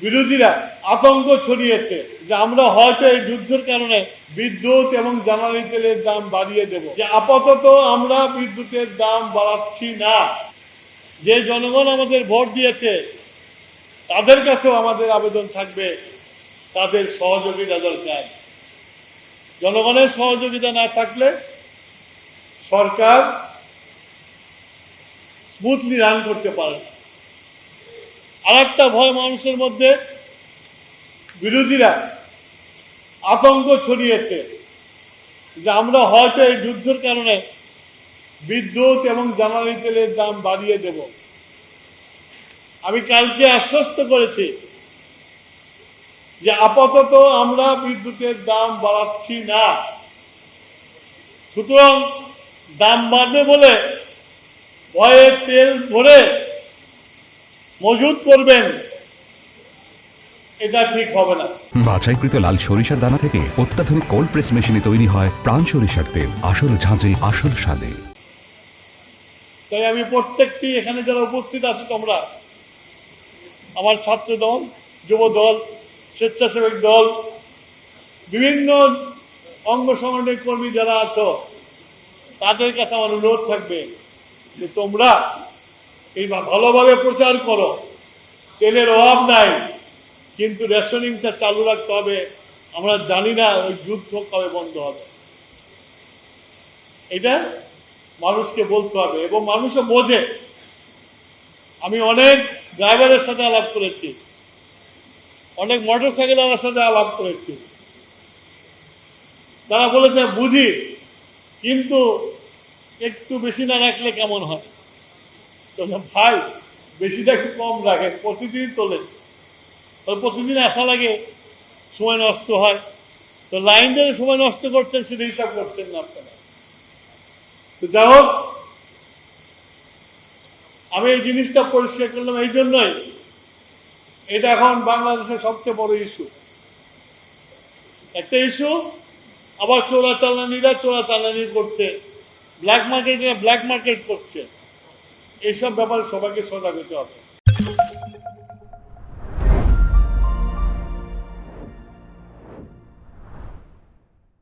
বিরোধীরা আতঙ্ক ছড়িয়েছে যে আমরা হয়তো এই যুদ্ধের কারণে বিদ্যুৎ এবং জ্বালানি তেলের দাম বাড়িয়ে দেব। যে আপাতত আমরা বিদ্যুতের দাম বাড়াচ্ছি না। যে জনগণ আমাদের ভোট দিয়েছে তাদের কাছেও আমাদের আবেদন থাকবে, তাদের সহযোগিতা দরকার। জনগণের সহযোগিতা না থাকলে সরকার স্মুথলি রান করতে পারে না। আর একটা ভয় মানুষের মধ্যে, বিরোধীরা আতঙ্ক ছড়িয়েছে যে আমরা হয়তো এই যুদ্ধের কারণে বিদ্যুৎ এবং জ্বালানি তেলের দাম বাড়িয়ে দেব। আমি কালকে আশ্বস্ত করেছি যে আপাতত আমরা বিদ্যুতের দাম বাড়াচ্ছি না। সুতরাং দাম বাড়বে বলে ভয়ে তেল ভরে মজুত করবেন, এটা ঠিক হবে না। বাছাইকৃত লাল সরিষার দানা থেকে অত্যাধুনিক কোল্ড প্রেস মেশিনে তৈরি হয় প্রাণ সরিষার তেল, আসল ঝাঁঝে আসল স্বাদে। তাই আমি প্রত্যেকটি এখানে যারা উপস্থিত আছে, তোমরা আমার ছাত্র দল, যুব দল, স্বেচ্ছাসেবক দল, বিভিন্ন অঙ্গ সংগঠনের কর্মী যারা আছো, তাদের কাছে আমার অনুরোধ থাকবে যে তোমরা এই ভালোভাবে প্রচার করো। তেলের অভাব নাই, কিন্তু রেশনিংটা চালু রাখতে হবে। আমরা জানি না ওই যুদ্ধ কবে বন্ধ হবে, এটা মানুষকে বলতে হবে এবং মানুষও বোঝে। আমি অনেক ড্রাইভারের সাথে আলাপ করেছি, অনেক মোটর সাইকেলের সাথে আলাপ করেছি, তারা বলেছে বুঝি, কিন্তু একটু বেশি না রাখলে কেমন হয়। তো ভাই, বেশিটা একটু কম রাখেন, প্রতিদিন তোলেন, প্রতিদিন আসা লাগে, সময় নষ্ট হয়। তো লাইন ধরে সময় নষ্ট করছেন, সেটা হিসাব করছেন না আপনারা। তো যাই হোক, আমি এই জিনিসটা পরিষ্কার করলাম এই জন্যই, এটা এখন বাংলাদেশের সবচেয়ে বড় ইস্যু, একটা ইস্যু। আবার চোরাচালানি করছে, ব্ল্যাক মার্কেট করছে। এইসব ব্যাপারে সবাইকে সজাগ হতে হবে।